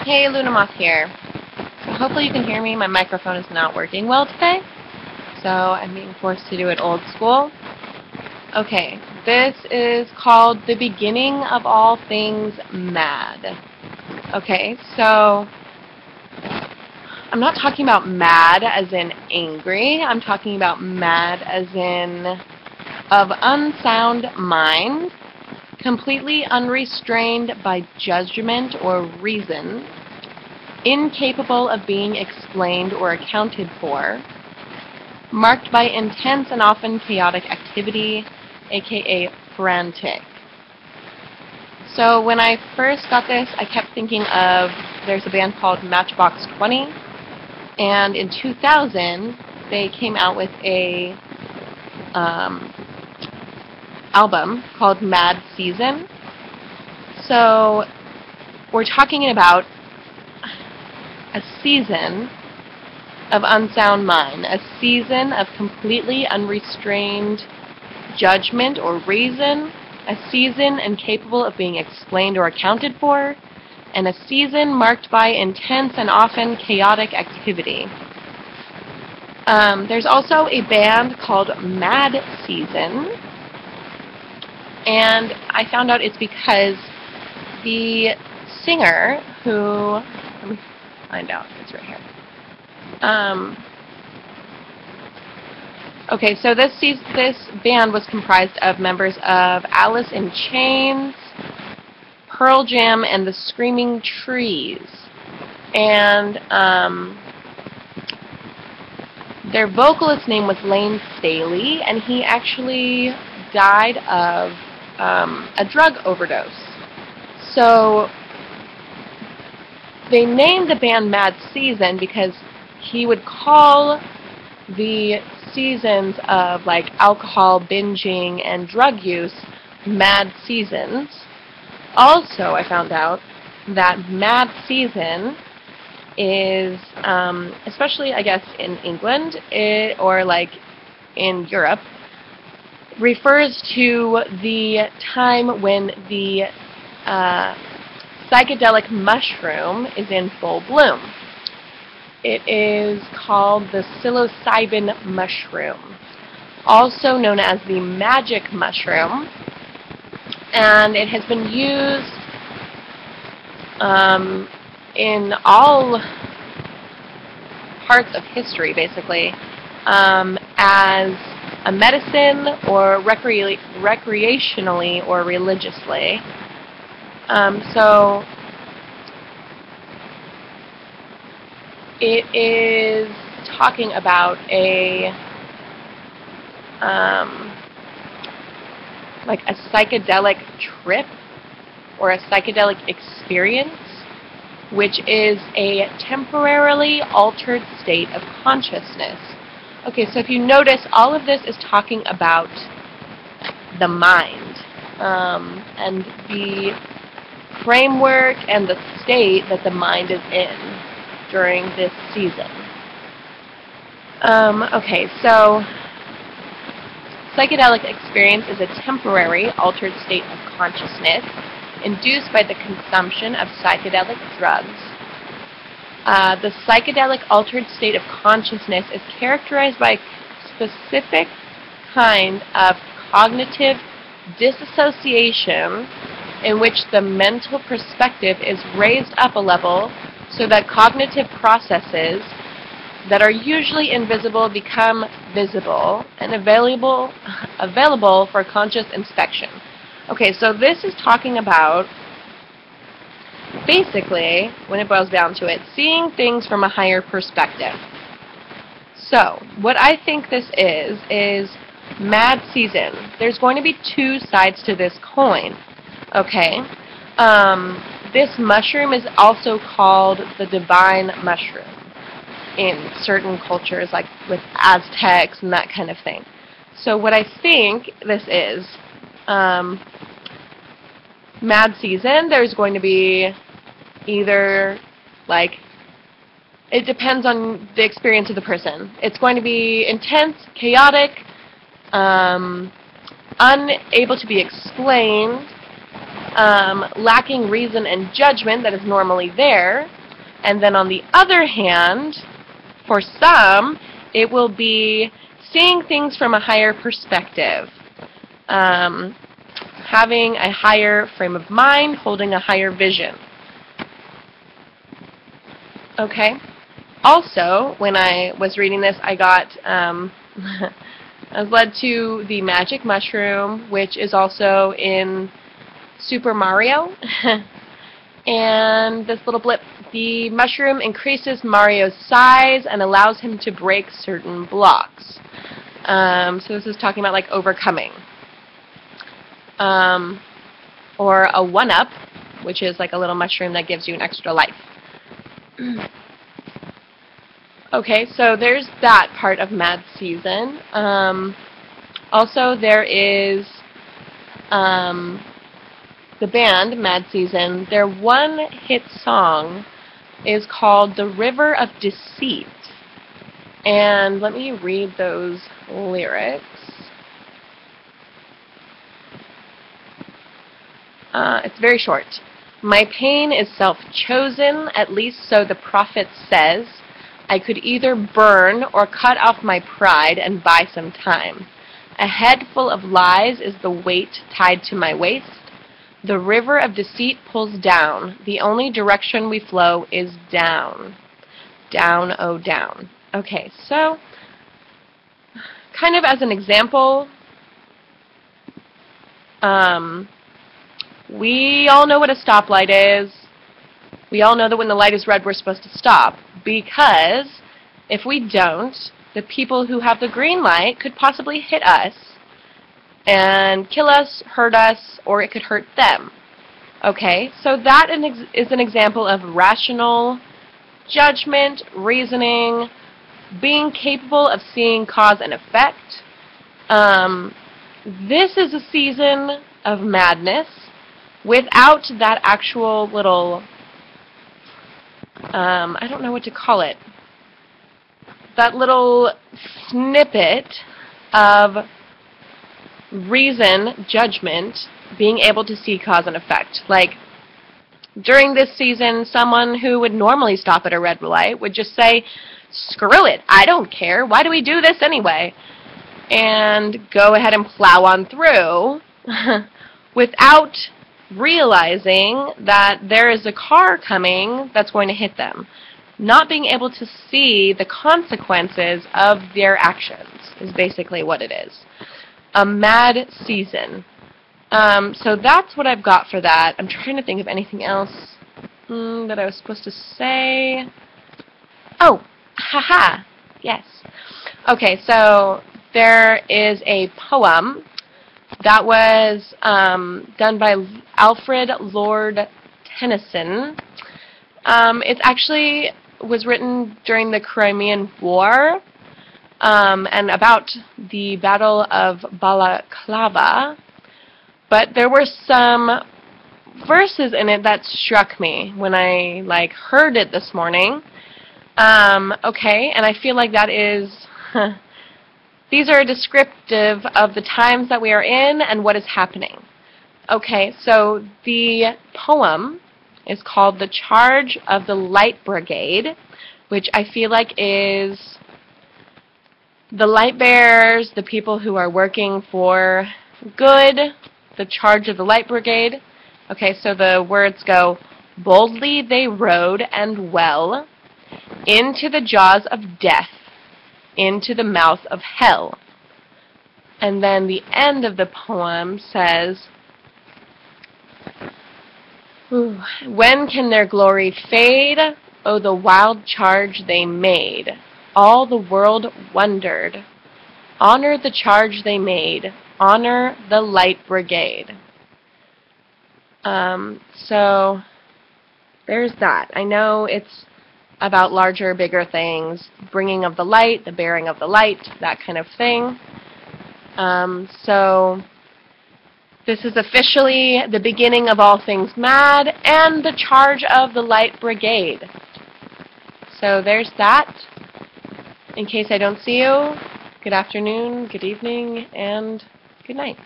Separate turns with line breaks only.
Hey, Lunamoth here. So hopefully you can hear me. My microphone is not working well today, so I'm being forced to do it old school. Okay, this is called The Beginning of All Things Mad. Okay, so I'm not talking about mad as in angry. I'm talking about mad as in of unsound mind, completely unrestrained by judgment or reason, incapable of being explained or accounted for, marked by intense and often chaotic activity, aka frantic. So when I first got this, I kept thinking of, there's a band called Matchbox 20, and in 2000 they came out with a album called Mad Season. So we're talking about a season of unsound mind, a season of completely unrestrained judgment or reason, a season incapable of being explained or accounted for, and a season marked by intense and often chaotic activity. There's also a band called Mad Season, and I found out it's because the singer who, let me find out, it's right here. Okay, so this band was comprised of members of Alice in Chains, Pearl Jam, and the Screaming Trees. And their vocalist's name was Lane Staley, and he actually died of a drug overdose. So they named the band Mad Season because he would call the seasons of like alcohol binging and drug use mad seasons. Also, I found out that Mad Season is, especially I guess in England or like in Europe, refers to the time when the psychedelic mushroom is in full bloom. It is called the psilocybin mushroom, also known as the magic mushroom, and it has been used in all parts of history, basically, as a medicine or recreationally or religiously. So it is talking about like a psychedelic trip or a psychedelic experience, which is a temporarily altered state of consciousness. Okay, so if you notice, all of this is talking about the mind and the framework and the state that the mind is in during this season. Okay, so psychedelic experience is a temporary altered state of consciousness induced by the consumption of psychedelic drugs. The psychedelic altered state of consciousness is characterized by a specific kind of cognitive disassociation in which the mental perspective is raised up a level so that cognitive processes that are usually invisible become visible and available for conscious inspection. Okay, so this is talking about, basically, when it boils down to it, seeing things from a higher perspective. So, what I think this is Mad Season. There's going to be two sides to this coin, okay? This mushroom is also called the divine mushroom in certain cultures, like with Aztecs and that kind of thing. So what I think this is, Mad Season, there's going to be either, like, it depends on the experience of the person. It's going to be intense, chaotic, unable to be explained, lacking reason and judgment that is normally there. And then on the other hand, for some, it will be seeing things from a higher perspective, having a higher frame of mind, holding a higher vision. Okay. Also, when I was reading this, I got I was led to the magic mushroom, which is also in Super Mario. And this little blip, the mushroom increases Mario's size and allows him to break certain blocks. So this is talking about like overcoming. Or a one-up, which is like a little mushroom that gives you an extra life. Okay, so there's that part of Mad Season. Also, there is the band, Mad Season. Their one hit song is called The River of Deceit. And let me read those lyrics. It's very short. My pain is self-chosen, at least so the prophet says. I could either burn or cut off my pride and buy some time. A head full of lies is the weight tied to my waist. The river of deceit pulls down. The only direction we flow is down. Down, oh down. Okay, so kind of as an example, we all know what a stoplight is. We all know that when the light is red, we're supposed to stop, because if we don't, the people who have the green light could possibly hit us and kill us, hurt us, or it could hurt them. Okay, so that is an example of rational judgment, reasoning, being capable of seeing cause and effect. This is a season of madness without that actual little I don't know what to call it. That little snippet of reason, judgment, being able to see cause and effect. Like, during this season, someone who would normally stop at a red light would just say, screw it, I don't care, why do we do this anyway? And go ahead and plow on through without realizing that there is a car coming that's going to hit them. Not being able to see the consequences of their actions is basically what it is. A mad season. So that's what I've got for that. I'm trying to think of anything else that I was supposed to say. Oh, haha, yes. Okay, so there is a poem that was done by Alfred Lord Tennyson. It actually was written during the Crimean War and about the Battle of Balaclava. But there were some verses in it that struck me when I heard it this morning. Okay, and I feel like that is these are descriptive of the times that we are in and what is happening. Okay, so the poem is called The Charge of the Light Brigade, which I feel like is the light bearers, the people who are working for good, the charge of the Light Brigade. Okay, so the words go, boldly they rode and well into the jaws of death, into the mouth of hell. And then the end of the poem says, when can their glory fade? Oh, the wild charge they made. All the world wondered. Honor the charge they made. Honor the Light Brigade. So there's that. I know it's about larger, bigger things, bringing of the light, the bearing of the light, that kind of thing. So this is officially the beginning of all things mad and the charge of the Light Brigade. So there's that. In case I don't see you, good afternoon, good evening, and good night.